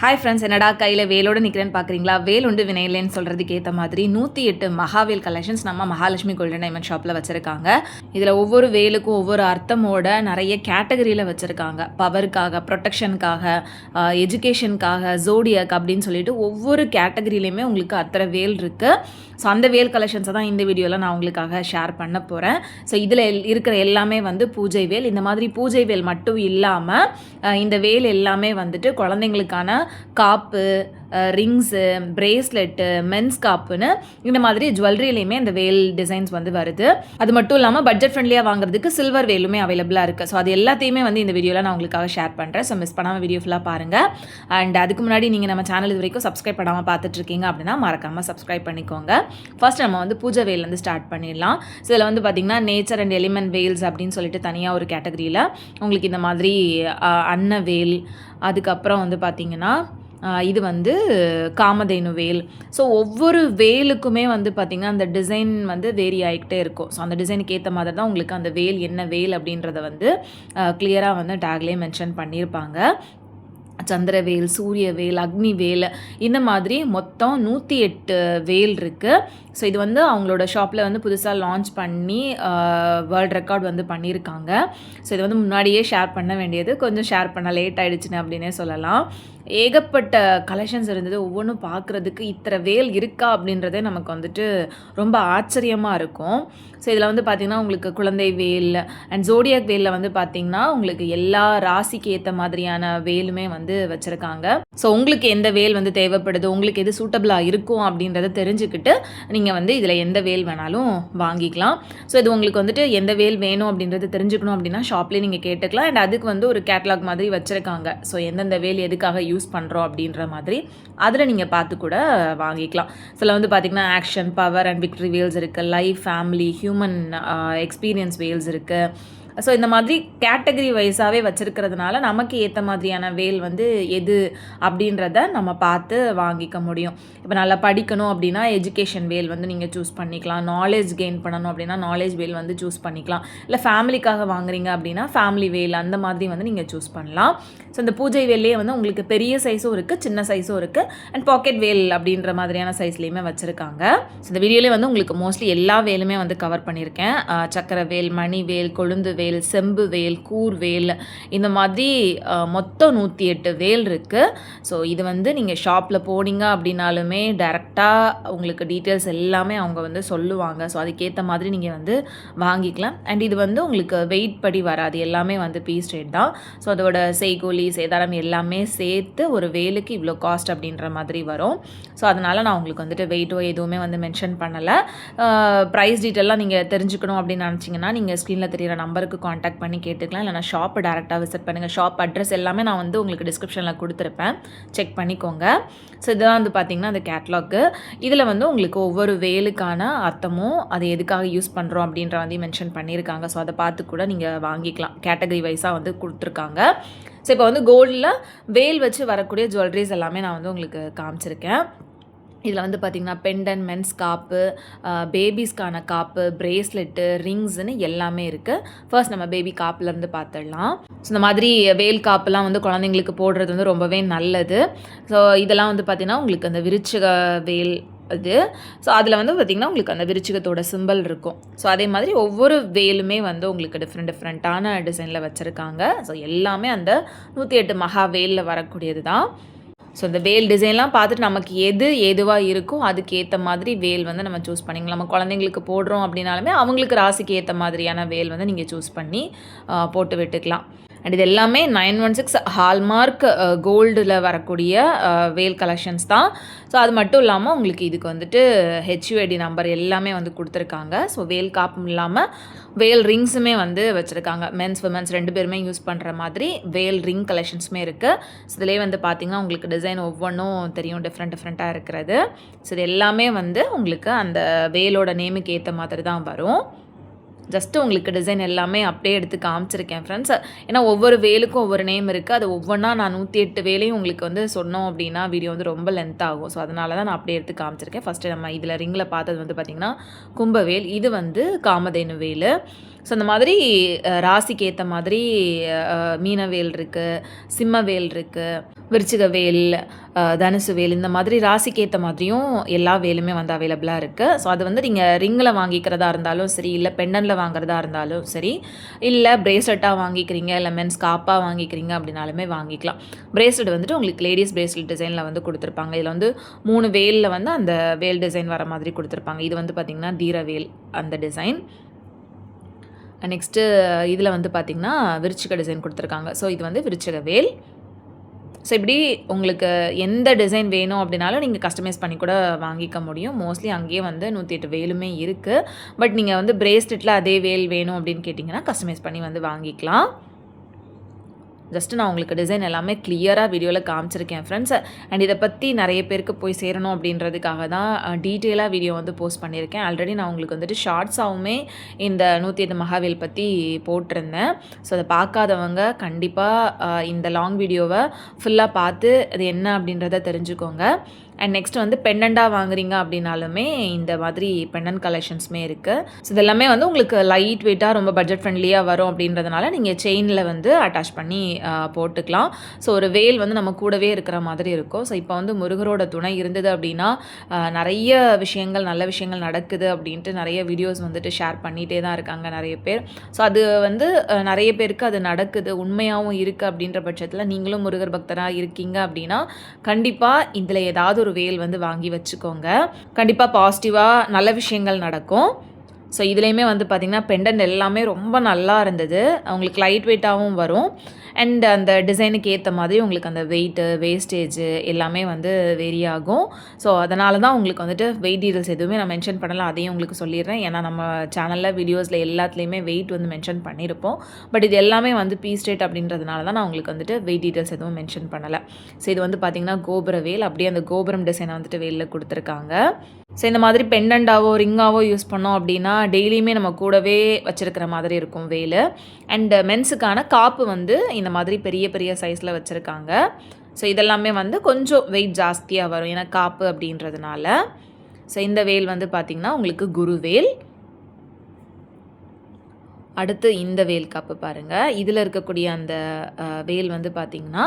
Hi friends, என்னடா கையில் வேலோடு நிற்கிறேன்னு பார்க்குறீங்களா? வேல் உண்டு வினையில்லைன்னு சொல்கிறதுக்கு ஏற்ற மாதிரி 108 மகாவேல் கலெக்ஷன்ஸ் நம்ம மகாலட்சுமி கோல்டன் டைமண்ட் ஷாப்பில் வச்சுருக்காங்க. இதில் ஒவ்வொரு வேலுக்கும் ஒவ்வொரு அர்த்தமோட நிறைய கேட்டகரியில் வச்சுருக்காங்க. பவருக்காக, ப்ரொடெக்ஷனுக்காக, எஜுகேஷனுக்காக, ஜோடியாக் அப்படின்னு சொல்லிட்டு ஒவ்வொரு கேட்டகரியிலையுமே உங்களுக்கு அத்தனை வேல் இருக்குது. ஸோ அந்த வேல் கலெக்ஷன்ஸை தான் இந்த வீடியோவில் நான் உங்களுக்காக ஷேர் பண்ண போகிறேன். ஸோ இதில் இருக்கிற எல்லாமே வந்து பூஜை வேல். இந்த மாதிரி பூஜை வேல் மட்டும் இல்லாமல் இந்த வேல் எல்லாமே வந்துட்டு குழந்தைங்களுக்கான காப்பு, ரிங்ஸு, பிரேஸ்லெட்டு, மென்ஸ் காப்புன்னு இந்த மாதிரி ஜுவல்லரிலையுமே இந்த வேல் டிசைன்ஸ் வந்து வருது. அது மட்டும் இல்லாமல் பட்ஜெட் ஃப்ரெண்ட்லியாக வாங்குறதுக்கு சில்வர் வேலுமே அவைலபிளாக இருக்குது. ஸோ அது எல்லாத்தையுமே வந்து இந்த வீடியோவில் நான் உங்களுக்காக ஷேர் பண்ணுறேன். ஸோ மிஸ் பண்ணாமல் வீடியோ ஃபுல்லாக பாருங்கள். அண்ட் அதுக்கு முன்னாடி நீங்கள் நம்ம சேனல் இது வரைக்கும் சப்ஸ்கிரைப் பண்ணாமல் பார்த்துட்ருக்கீங்க அப்படின்னா மறக்காமல் சப்ஸ்கிரைப் பண்ணிக்கோங்க. ஃபர்ஸ்ட் நம்ம வந்து பூஜை வேல்லேருந்து ஸ்டார்ட் பண்ணிடலாம். ஸோ இதில் வந்து பார்த்திங்கன்னா நேச்சர் அண்ட் எலிமெண்ட் வேல்ஸ் அப்படின்னு சொல்லிட்டு தனியாக ஒரு கேட்டகரியில் உங்களுக்கு இந்த மாதிரி அன்ன வேல், அதுக்கப்புறம் வந்து பார்த்திங்கன்னா இது வந்து காமதேனு வேல். ஸோ ஒவ்வொரு வேலுக்குமே வந்து பார்த்திங்கன்னா அந்த டிசைன் வந்து வேரி ஆகிக்கிட்டே இருக்கும். ஸோ அந்த டிசைனுக்கு ஏற்ற மாதிரி தான் உங்களுக்கு அந்த வேல் என்ன வேல் அப்படின்றத வந்து கிளியராக வந்து டேக்லேயே மென்ஷன் பண்ணியிருப்பாங்க. சந்திரவேல், சூரியவேல், அக்னிவேல், இந்த மாதிரி மொத்தம் 108 வேல் இருக்குது. ஸோ இது வந்து அவங்களோட ஷாப்பில் வந்து புதுசாக லான்ச் பண்ணி வேர்ல்ட் ரெக்கார்ட் வந்து பண்ணியிருக்காங்க. ஸோ இது வந்து முன்னாடியே ஷேர் பண்ண வேண்டியது, கொஞ்சம் ஷேர் பண்ண லேட் ஆகிடுச்சுன்னு அப்படின்னே சொல்லலாம். ஏகப்பட்ட கலெக்ஷன்ஸ் இருந்தது. ஒவ்வொன்றும் பார்க்குறதுக்கு இத்தனை வேல் இருக்கா அப்படின்றதே நமக்கு வந்துட்டு ரொம்ப ஆச்சரியமாக இருக்கும். ஸோ இதில் வந்து பார்த்திங்கன்னா உங்களுக்கு குழந்தை வேல் அண்ட் ஜோடியாக் வேலில் வந்து பார்த்திங்கன்னா உங்களுக்கு எல்லா ராசிக்கு ஏற்ற மாதிரியான வேலுமே வந்து வச்சுருக்காங்க. ஸோ உங்களுக்கு எந்த வேல் வந்து தேவைப்படுது, உங்களுக்கு எது சூட்டபிளாக இருக்கும் அப்படின்றத தெரிஞ்சுக்கிட்டு நீங்கள் வந்து இதில் எந்த வேல் வேணாலும் வாங்கிக்கலாம். ஸோ இது உங்களுக்கு வந்துட்டு எந்த வேல் வேணும் அப்படின்றத தெரிஞ்சுக்கணும் அப்படின்னா ஷாப்லேயே நீங்கள் கேட்டுக்கலாம். அண்ட் அதுக்கு வந்து ஒரு கேட்லாக் மாதிரி வச்சுருக்காங்க. ஸோ எந்தெந்த வேல் எதுக்காக யூஸ் பண்ணுறோம் அப்படின்ற மாதிரி அதில் நீங்கள் பார்த்து கூட வாங்கிக்கலாம். சில வந்து பார்த்திங்கன்னா action, power and victory values இருக்குது, life, family, human experience values இருக்குது. ஸோ இந்த மாதிரி கேட்டகரி வைஸாகவே வச்சுருக்கிறதுனால நமக்கு ஏற்ற மாதிரியான வேல் வந்து எது அப்படின்றத நம்ம பார்த்து வாங்கிக்க முடியும். இப்போ நல்லா படிக்கணும் அப்படின்னா எஜுகேஷன் வேல் வந்து நீங்கள் சூஸ் பண்ணிக்கலாம். நாலேஜ் கெயின் பண்ணணும் அப்படின்னா நாலேஜ் வேல் வந்து சூஸ் பண்ணிக்கலாம். இல்லை ஃபேமிலிக்காக வாங்குறீங்க அப்படின்னா ஃபேமிலி வேல் அந்த மாதிரி வந்து நீங்கள் சூஸ் பண்ணலாம். ஸோ இந்த பூஜை வேல்லே வந்து உங்களுக்கு பெரிய சைஸும் இருக்குது, சின்ன சைஸும் இருக்குது, அண்ட் பாக்கெட் வேல் அப்படின்ற மாதிரியான சைஸ்லேயுமே வச்சுருக்காங்க. ஸோ இந்த வீடியோலேயே வந்து உங்களுக்கு மோஸ்ட்லி எல்லா வேலுமே வந்து கவர் பண்ணியிருக்கேன். சக்கர வேல், மணி வேல், கொழுந்து வேல், செம்பு வேல், கூர் வேல், இந்த மாதிரி மொத்தம் 108 வேல் இருக்குது. ஸோ இது வந்து நீங்கள் ஷாப்பில் போனீங்க அப்படின்னாலுமே டைரெக்டாக உங்களுக்கு டீட்டெயில்ஸ் எல்லாமே அவங்க வந்து சொல்லுவாங்க. ஸோ அதுக்கேற்ற மாதிரி நீங்கள் வந்து வாங்கிக்கலாம். அண்ட் இது வந்து உங்களுக்கு வெயிட் படி வராது, எல்லாமே வந்து பீஸ் ரேட் தான். ஸோ அதோட செய்கூலி, சேதாரம் எல்லாமே சேர்த்து ஒரு வேலுக்கு இவ்வளோ காஸ்ட் அப்படின்ற மாதிரி வரும். ஸோ அதனால் நான் உங்களுக்கு வந்துட்டு வெயிட்டோ எதுவுமே வந்து மென்ஷன் பண்ணலை. ப்ரைஸ் டீட்டெயிலாம் நீங்கள் தெரிஞ்சுக்கணும் அப்படின்னு நினச்சிங்கன்னா நீங்கள் ஸ்க்ரீனில் தெரியிற நம்பருக்கு காண்டாக்ட் பண்ணி கேட்டுக்கலாம். இல்லைனா ஷாப்பை டேரெக்டாக விசிட் பண்ணுங்கள். ஷாப் அட்ரஸ் எல்லாமே நான் வந்து உங்களுக்கு டிஸ்கிரிப்ஷனில் கொடுத்துருப்பேன், செக் பண்ணிக்கோங்க. ஸோ இதெல்லாம் வந்து பார்த்திங்கன்னா அந்த கேட்லாக்கு. இதில் வந்து உங்களுக்கு ஒவ்வொரு வேலுக்கான அர்த்தமும் அது எதுக்காக யூஸ் பண்ணுறோம் அப்படின்ற வந்து மென்ஷன் பண்ணியிருக்காங்க. ஸோ அதை பார்த்து கூட நீங்கள் வாங்கிக்கலாம். கேட்டகரி வைஸாக வந்து கொடுத்துருக்காங்க. ஸோ இப்போ வந்து கோல்டில் வேல் வச்சு வரக்கூடிய ஜுவல்லரிஸ் எல்லாமே நான் வந்து உங்களுக்கு காமிச்சிருக்கேன். இதில் வந்து பார்த்திங்கன்னா பெண்டன், மென்ஸ் காப்பு, பேபிஸ்க்கான காப்பு, பிரேஸ்லெட்டு, ரிங்ஸ்னு எல்லாமே இருக்குது. ஃபர்ஸ்ட் நம்ம பேபி காப்புலேருந்து பார்த்துடலாம். ஸோ இந்த மாதிரி வேல் காப்புலாம் வந்து குழந்தைங்களுக்கு போடுறது வந்து ரொம்பவே நல்லது. ஸோ இதெல்லாம் வந்து பார்த்திங்கன்னா உங்களுக்கு அந்த விருச்சிக வேல் இது. ஸோ அதில் வந்து பார்த்திங்கன்னா உங்களுக்கு அந்த விருச்சிகத்தோட சிம்பிள் இருக்கும். ஸோ அதே மாதிரி ஒவ்வொரு வேலுமே வந்து உங்களுக்கு டிஃப்ரெண்ட்டான டிசைனில் வச்சுருக்காங்க. ஸோ எல்லாமே அந்த 108 மகா வேலில் வரக்கூடியது தான். ஸோ இந்த வேல் டிசைன்லாம் பார்த்துட்டு நமக்கு எதுவாக இருக்கோ அதுக்கு ஏற்ற மாதிரி வேல் வந்து நம்ம சூஸ் பண்ணிக்கலாம். நம்ம குழந்தைங்களுக்கு போடுறோம் அப்படின்னாலுமே அவங்களுக்கு ராசிக்கு ஏற்ற மாதிரியான வேல் வந்து நீங்கள் சூஸ் பண்ணி போட்டு விட்டுக்கலாம். அண்ட் இது எல்லாமே 916 ஹால்மார்க் கோல்டில் வரக்கூடிய வேல் கலெக்ஷன்ஸ் தான். ஸோ அது மட்டும் இல்லாமல் உங்களுக்கு இதுக்கு வந்துட்டு HUID நம்பர் எல்லாமே வந்து கொடுத்துருக்காங்க. ஸோ வேல் காப்பும் இல்லாமல் வேல் ரிங்ஸுமே வந்து வச்சுருக்காங்க. மென்ஸ் விமென்ஸ் 2 பேருமே யூஸ் பண்ணுற மாதிரி வேல் ரிங் கலெக்ஷன்ஸுமே இருக்குது. ஸோ இதிலே வந்து பார்த்திங்கன்னா உங்களுக்கு டிசைன் ஒவ்வொன்றும் தெரியும், டிஃப்ரெண்ட்டாக இருக்கிறது. ஸோ இது எல்லாமே வந்து உங்களுக்கு அந்த வேலோட நேமுக்கு ஏற்ற மாதிரி தான் வரும். ஜஸ்ட்டு உங்களுக்கு டிசைன் எல்லாமே அப்படியே எடுத்து காமிச்சிருக்கேன் ஃப்ரெண்ட்ஸ். ஏன்னா ஒவ்வொரு வேலுக்கும் ஒவ்வொரு நேம் இருக்குது. அது ஒவ்வொன்றா நான் 108 வேலையும் உங்களுக்கு வந்து சொன்னோம் அப்படின்னா வீடியோ வந்து ரொம்ப லென்த் ஆகும். ஸோ அதனால தான் நான் அப்படியே எடுத்து காமிச்சிருக்கேன். ஃபஸ்ட்டு நம்ம இதில் ரிங்கில் பார்த்தது வந்து பார்த்திங்கன்னா கும்பவேல், இது வந்து காமதேனு வேல். ஸோ அந்த மாதிரி ராசிக்கு ஏற்ற மாதிரி மீனவேல் இருக்குது, சிம்மவேல் இருக்குது, விருச்சிக வேல், தனுசு வேல், இந்த மாதிரி ராசிக்கு ஏற்ற மாதிரியும் எல்லா வேலுமே வந்து அவைலபிளாக இருக்குது. ஸோ அது வந்து நீங்கள் ரிங்கில் வாங்கிக்கிறதா இருந்தாலும் சரி, இல்லை பெண்டனில் வாங்குறதா இருந்தாலும் சரி, இல்லை பிரேஸ்லெட்டாக வாங்கிக்கிறீங்க, இல்லை மென்ஸ் காப்பாக வாங்கிக்கிறீங்க அப்படின்னாலுமே வாங்கிக்கலாம். பிரேஸ்லெட் வந்துட்டு உங்களுக்கு லேடிஸ் பிரேஸ்லெட் டிசைனில் வந்து கொடுத்துருப்பாங்க. இதில் வந்து 3 வேலில் வந்து அந்த வேல் டிசைன் வர மாதிரி கொடுத்துருப்பாங்க. இது வந்து பார்த்திங்கன்னா தீரவேல் அந்த டிசைன். நெக்ஸ்ட்டு இதில் வந்து பார்த்திங்கன்னா விருச்சிக டிசைன் கொடுத்துருக்காங்க. ஸோ இது வந்து விருச்சிக வேல். ஸோ இப்படி உங்களுக்கு எந்த டிசைன் வேணும் அப்படின்னாலும் நீங்கள் கஸ்டமைஸ் பண்ணி கூட வாங்கிக்க முடியும். மோஸ்ட்லி அங்கேயே வந்து 108 வேலுமே இருக்குது. பட் நீங்கள் வந்து பிரேஸ்லெட்டில் அதே வேல் வேணும் அப்படின்னு கேட்டிங்கன்னா கஸ்டமைஸ் பண்ணி வந்து வாங்கிக்கலாம். ஜஸ்ட்டு நான் உங்களுக்கு டிசைன் எல்லாமே கிளியராக வீடியோவில் காமிச்சிருக்கேன் ஃப்ரெண்ட்ஸ். அண்ட் இதை பற்றி நிறைய பேருக்கு போய் சேரணும் அப்படின்றதுக்காக தான் டீட்டெயிலாக வீடியோ வந்து போஸ்ட் பண்ணியிருக்கேன். ஆல்ரெடி நான் உங்களுக்கு வந்துட்டு ஷார்ட்ஸாகவுமே இந்த 108 மகாவேல் பற்றி போட்டிருந்தேன். ஸோ அதை பார்க்காதவங்க கண்டிப்பாக இந்த லாங் வீடியோவை ஃபுல்லாக பார்த்து அது என்ன அப்படின்றத தெரிஞ்சுக்கோங்க. அண்ட் நெக்ஸ்ட் வந்து பெண்டண்டாக வாங்குறீங்க அப்படின்னாலுமே இந்த மாதிரி பெண்டன்ட் கலெக்ஷன்ஸுமே இருக்குது. ஸோ இதெல்லாமே வந்து உங்களுக்கு லைட் வெயிட்டாக ரொம்ப பட்ஜெட் ஃப்ரெண்ட்லியாக வரும் அப்படின்றதுனால நீங்கள் செயினில் வந்து அட்டாச் பண்ணி போட்டுக்கலாம். ஸோ ஒரு வேல் வந்து நம்ம கூடவே இருக்கிற மாதிரி இருக்கும். ஸோ இப்போ வந்து முருகரோட துணை இருந்தது அப்படின்னா நிறைய விஷயங்கள், நல்ல விஷயங்கள் நடக்குது அப்படின்ட்டு நிறைய வீடியோஸ் வந்துட்டு ஷேர் பண்ணிகிட்டே தான் இருக்காங்க நிறைய பேர். ஸோ அது வந்து நிறைய பேருக்கு அது நடக்குது, உண்மையாகவும் இருக்குது அப்படின்ற பட்சத்தில் நீங்களும் முருகர் பக்தராக இருக்கீங்க அப்படின்னா கண்டிப்பாக இதில் ஏதாவது ஒரு வேல் வந்து வாங்கி வச்சுக்கோங்க. கண்டிப்பாக பாசிட்டிவாக நல்ல விஷயங்கள் நடக்கும். ஸோ இதுலேயுமே வந்து பார்த்திங்கன்னா பெண்டன்ட் எல்லாமே ரொம்ப நல்லா இருந்தது. உங்களுக்கு லைட் வெயிட்டாகவும் வரும். அண்ட் அந்த டிசைனுக்கு ஏற்ற மாதிரி உங்களுக்கு அந்த வெயிட்டு, வேஸ்டேஜு எல்லாமே வந்து வேரி ஆகும். ஸோ அதனால தான் உங்களுக்கு வந்துட்டு வெயிட் டீட்டெயில்ஸ் எதுவுமே நான் மென்ஷன் பண்ணலை, அதையும் உங்களுக்கு சொல்லிடுறேன். ஏன்னா நம்ம சேனலில் வீடியோஸில் எல்லாத்துலேயுமே வெயிட் வந்து மென்ஷன் பண்ணியிருப்போம். பட் இது எல்லாமே வந்து பீஸ் ரேட் அப்படின்றதுனால தான் நான் உங்களுக்கு வந்துட்டு வெயிட் டீட்டெயில்ஸ் எதுவும் மென்ஷன் பண்ணலை. ஸோ இது வந்து பார்த்திங்கன்னா கோபுர வேல், அப்படியே அந்த கோபுரம் டிசைனை வந்துட்டு வேலில் கொடுத்துருக்காங்க. ஸோ இந்த மாதிரி பெண்டண்டாவோ ரிங்காவோ யூஸ் பண்ணோம் அப்படின்னா டெய்லியுமே நம்ம கூடவே வச்சுருக்கிற மாதிரி இருக்கும் வேல். அண்ட் மென்ஸுக்கான காப்பு வந்து இந்த மாதிரி பெரிய பெரிய சைஸில் வச்சுருக்காங்க. ஸோ இதெல்லாமே வந்து கொஞ்சம் வெயிட் ஜாஸ்தியாக வரும் ஏன்னா காப்பு அப்படின்றதுனால. ஸோ இந்த வேல் வந்து பார்த்திங்கன்னா உங்களுக்கு குருவேல். அடுத்து இந்த வேல் காப்பு பாருங்கள். இதில் இருக்கக்கூடிய அந்த வேல் வந்து பார்த்திங்கன்னா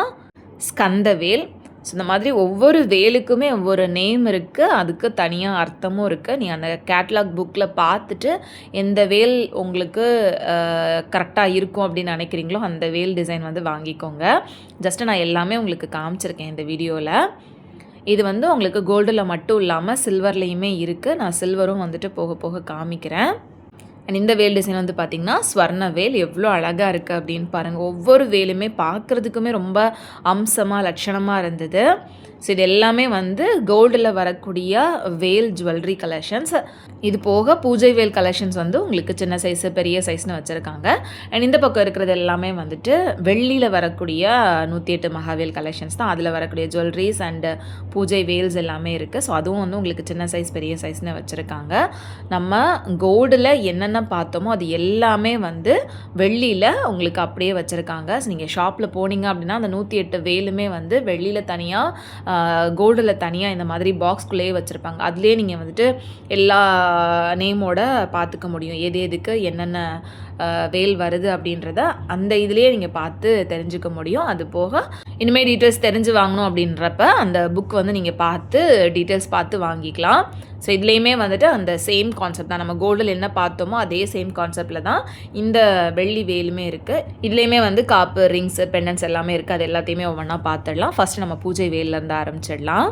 ஸ்கந்த வேல். ஸோ இந்த மாதிரி ஒவ்வொரு வேலுக்குமே ஒவ்வொரு நேம் இருக்குது, அதுக்கு தனியாக அர்த்தமும் இருக்குது. நீங்கள் அந்த கேட்லாக் புக்கில் பார்த்துட்டு எந்த வேல் உங்களுக்கு கரெக்டாக இருக்கும் அப்படின்னு நினைக்கிறீங்களோ அந்த வேல் டிசைன் வந்து வாங்கிக்கோங்க. ஜஸ்ட்டு நான் எல்லாமே உங்களுக்கு காமிச்சிருக்கேன் இந்த வீடியோவில். இது வந்து உங்களுக்கு கோல்டில் மட்டும் இல்லாமல் சில்வர்லேயுமே இருக்குது. நான் சில்வரும் வந்துட்டு போக போக காமிக்கிறேன். அண்ட் இந்த வேல் டிசைன் வந்து பார்த்திங்கன்னா ஸ்வர்ண வேல். எவ்வளோ அழகாக இருக்குது அப்படின்னு பாருங்கள். ஒவ்வொரு வேலுமே பார்க்குறதுக்குமே ரொம்ப அம்சமாக லட்சணமாக இருந்தது. ஸோ இது எல்லாமே வந்து கோல்டில் வரக்கூடிய வேல் ஜுவல்லரி கலெக்ஷன்ஸ். இது போக பூஜை வேல் கலெக்ஷன்ஸ் வந்து உங்களுக்கு சின்ன சைஸு, பெரிய சைஸ்னு வச்சுருக்காங்க. அண்ட் இந்த பக்கம் இருக்கிறது எல்லாமே வந்துட்டு வெள்ளியில் வரக்கூடிய 108 மகாவேல் கலெக்ஷன்ஸ் தான். அதில் வரக்கூடிய ஜுவல்லரிஸ் அண்டு பூஜை வேல்ஸ் எல்லாமே இருக்குது. ஸோ அதுவும் வந்து உங்களுக்கு சின்ன சைஸ், பெரிய சைஸ்னு வச்சுருக்காங்க. நம்ம கோல்டில் என்னென்ன பார்த்தோமோ அது எல்லாமே வந்து வெள்ளியில் உங்களுக்கு அப்படியே வச்சுருக்காங்க. ஸோ நீங்கள் ஷாப்பில் போனீங்க அப்படின்னா அந்த 108 வேலுமே வந்து வெள்ளியில் தனியாக, கோல்டில் தனியாக இந்த மாதிரி பாக்ஸ்குள்ளேயே வச்சுருப்பாங்க. அதுலேயே நீங்கள் வந்துட்டு எல்லா நேமோட பார்த்துக்க முடியும், எது எதுக்கு என்னென்ன வேல் வருது அப்படின்றத அந்த இதுலேயே நீங்கள் பார்த்து தெரிஞ்சுக்க முடியும். அது போக இனிமேல் டீட்டெயில்ஸ் தெரிஞ்சு வாங்கணும் அப்படின்றப்ப அந்த புக் வந்து நீங்கள் பார்த்து டீட்டெயில்ஸ் பார்த்து வாங்கிக்கலாம். ஸோ இதுலேயுமே வந்துட்டு அந்த சேம் கான்செப்ட் தான். நம்ம கோல்டில் என்ன பார்த்தோமோ அதே சேம் கான்செப்டில் தான் இந்த வெள்ளி வேலுமே இருக்குது. இதுலேயுமே வந்து காப்பு, ரிங்ஸு, பெண்டன்ஸ் எல்லாமே இருக்குது. அது எல்லாத்தையுமே ஒவ்வொன்றா பார்த்துடலாம். ஃபஸ்ட்டு நம்ம பூஜை வேல்லேருந்து ஆரம்பிச்சிடலாம்.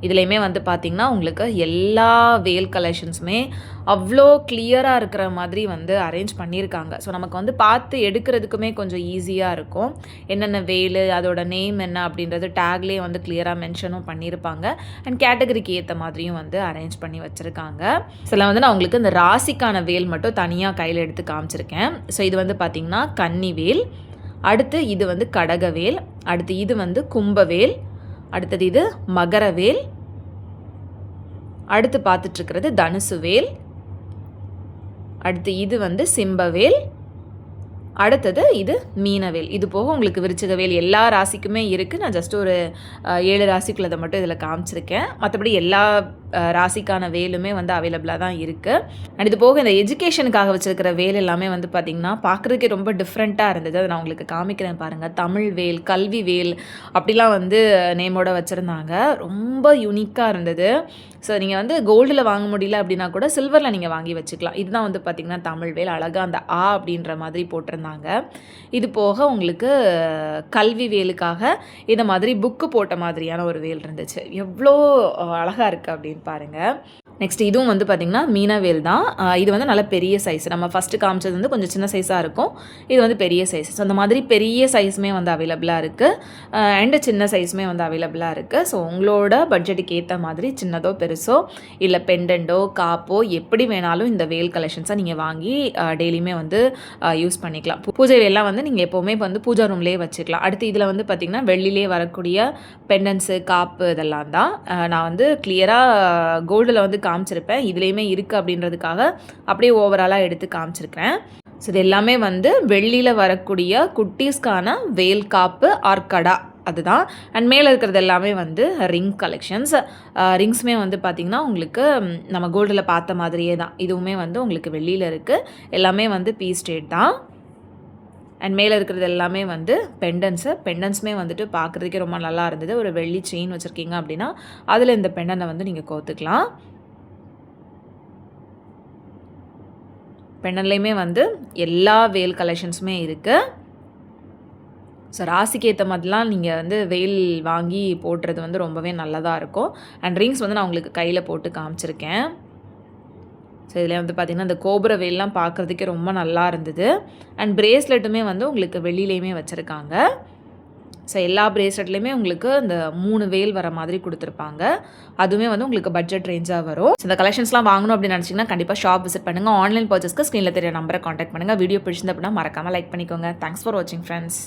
இதுலேயுமே வந்து பார்த்திங்கன்னா உங்களுக்கு எல்லா வேல் கலெக்ஷன்ஸுமே அவ்வளோ கிளியராக இருக்கிற மாதிரி வந்து அரேஞ்ச் பண்ணியிருக்காங்க. ஸோ நமக்கு வந்து பார்த்து எடுக்கிறதுக்குமே கொஞ்சம் ஈஸியாக இருக்கும். என்னென்ன வேல், அதோட நேம் என்ன அப்படின்றது டேக்லேயே வந்து கிளியராக மென்ஷனும் பண்ணியிருப்பாங்க. அண்ட் கேட்டகரிக்கு ஏற்ற மாதிரியும் வந்து அரேஞ்ச் பண்ணி வச்சுருக்காங்க. சில வந்து நான் உங்களுக்கு இந்த ராசிக்கான வேல் மட்டும் தனியாக கையில் எடுத்து காமிச்சிருக்கேன். ஸோ இது வந்து பார்த்திங்கன்னா கன்னி வேல். அடுத்து இது வந்து கடகவேல். அடுத்து இது வந்து கும்பவேல். அடுத்தது இது மகரவேல். அடுத்து பார்த்துட்ருக்கிறது தனுசு வேல். அடுத்து இது வந்து சிம்பவேல். அடுத்தது இது மீனவேல். இது போக உங்களுக்கு விருச்சிகவேல் எல்லா ராசிக்குமே இருக்குது. நான் ஜஸ்ட் ஒரு 7 ராசிக்குள்ளதை மட்டும் இதில் காமிச்சிருக்கேன். மற்றபடி எல்லா ராசிக்கான வேலுமே வந்து அவைலபிளாக தான் இருக்குது. அண்ட் இது போக இந்த எஜுகேஷனுக்காக வச்சுருக்கிற வேல் எல்லாமே வந்து பார்த்திங்கன்னா பார்க்குறதுக்கே ரொம்ப டிஃப்ரெண்ட்டாக இருந்தது. அதை நான் உங்களுக்கு காமிக்கிறேன் பாருங்கள். தமிழ் வேல், கல்வி வேல் அப்படிலாம் வந்து நேமோட வச்சுருந்தாங்க. ரொம்ப யூனிக்காக இருந்தது. ஸோ நீங்கள் வந்து கோல்டில் வாங்க முடியல அப்படின்னா கூட சில்வரில் நீங்கள் வாங்கி வச்சுக்கலாம். இதுதான் வந்து பார்த்திங்கன்னா தமிழ் வேல். அழகாக அந்த ஆ அப்படின்ற மாதிரி போட்டிருந்தாங்க. இது போக உங்களுக்கு கல்வி வேலுக்காக இந்த மாதிரி புக்கு போட்ட மாதிரியான ஒரு வேல் இருந்துச்சு. எவ்வளோ அழகாக இருக்குது அப்படின்னு பாருங்கள். நெக்ஸ்ட் இதுவும் வந்து பார்த்திங்கன்னா மீனவேல் தான். இது வந்து நல்ல பெரிய சைஸ். நம்ம ஃபஸ்ட்டு காமிச்சது வந்து கொஞ்சம் சின்ன சைஸாக இருக்கும். இது வந்து பெரிய சைஸ். ஸோ அந்த மாதிரி பெரிய சைஸுமே வந்து அவைலபிளாக இருக்குது. அண்டு சின்ன சைஸுமே வந்து அவைலபிளாக இருக்குது. ஸோ உங்களோட பட்ஜெட்டுக்கு ஏற்ற மாதிரி சின்னதோ பெருசோ இல்லை பெண்டண்டோ காப்போ எப்படி வேணாலும் இந்த வேல் கலெக்ஷன்ஸை நீங்கள் வாங்கி டெய்லியுமே வந்து யூஸ் பண்ணிக்கலாம். பூஜை வேலாம் வந்து நீங்கள் எப்போவுமே வந்து பூஜா ரூம்லேயே வச்சுக்கலாம். அடுத்து இதில் வந்து பார்த்திங்கன்னா வெள்ளிலே வரக்கூடிய பெண்டன்ஸு காப்பு இதெல்லாம் தான். நான் வந்து கிளியராக கோல்டில் வந்து காமிச்சிருப்பேன். இதுலேயுமே இருக்குது அப்படின்றதுக்காக அப்படியே ஓவராலாக எடுத்து காமிச்சிருக்கிறேன். ஸோ இது எல்லாமே வந்து வெள்ளியில் வரக்கூடிய குட்டீஸ்க்கான வேல் காப்பு ஆர்கடா அதுதான். அண்ட் மேலே இருக்கிறது எல்லாமே வந்து ரிங் கலெக்ஷன்ஸ். ரிங்ஸுமே வந்து பார்த்திங்கன்னா உங்களுக்கு நம்ம கோல்டில் பார்த்த மாதிரியே தான். இதுவுமே வந்து உங்களுக்கு வெள்ளியில் இருக்குது. எல்லாமே வந்து பீஸ் ஸ்டேட் தான். அண்ட் மேலே இருக்கிறது எல்லாமே வந்து பெண்டன்ஸுமே வந்துட்டு பார்க்குறதுக்கே ரொம்ப நல்லா இருந்தது. ஒரு வெள்ளி செயின் வச்சுருக்கீங்க அப்படின்னா அதில் இந்த பெண்டனை வந்து நீங்கள் கோத்துக்கலாம். பெண்டன்லேயுமே வந்து எல்லா வேல் கலெக்ஷன்ஸுமே இருக்குது. ஸோ ராசிக்கு ஏற்ற மாதிரிலாம் நீங்கள் வந்து வேல் வாங்கி போடுறது வந்து ரொம்பவே நல்லதாக இருக்கும். அண்ட் ரிங்ஸ் வந்து நான் உங்களுக்கு கையில் போட்டு காமிச்சிருக்கேன். ஸோ இதில் வந்து பார்த்திங்கன்னா இந்த கோபுர வேல்லாம் பார்க்குறதுக்கே ரொம்ப நல்லா இருந்தது. அண்ட் பிரேஸ்லெட்டுமே வந்து உங்களுக்கு வெளியிலையுமே வச்சுருக்காங்க. ஸோ எல்லா பிரேஸ்லெட்லேயுமே உங்களுக்கு இந்த 3 வேல் வர மாதிரி கொடுத்துருப்பாங்க. அதுவுமே வந்து உங்களுக்கு பட்ஜெட் ரேஞ்சாக வரும். ஸோ இந்த கலெக்ஷன்ஸ்லாம் வாங்கணும் அப்படின்னு நினச்சிங்கன்னா கண்டிப்பாக ஷாப் விசிட் பண்ணுங்கள். ஆன்லைன் பர்ச்சேஸ்க்கு ஸ்க்ரீனில் தெரிய நம்பரை காண்டாக்ட் பண்ணுங்கள். வீடியோ பிடிச்சிருந்து அப்படின்னா மறக்காமல் லைக் பண்ணிக்கோங்க. தேங்க்ஸ் ஃபார் வாட்சிங் ஃப்ரெண்ட்ஸ்.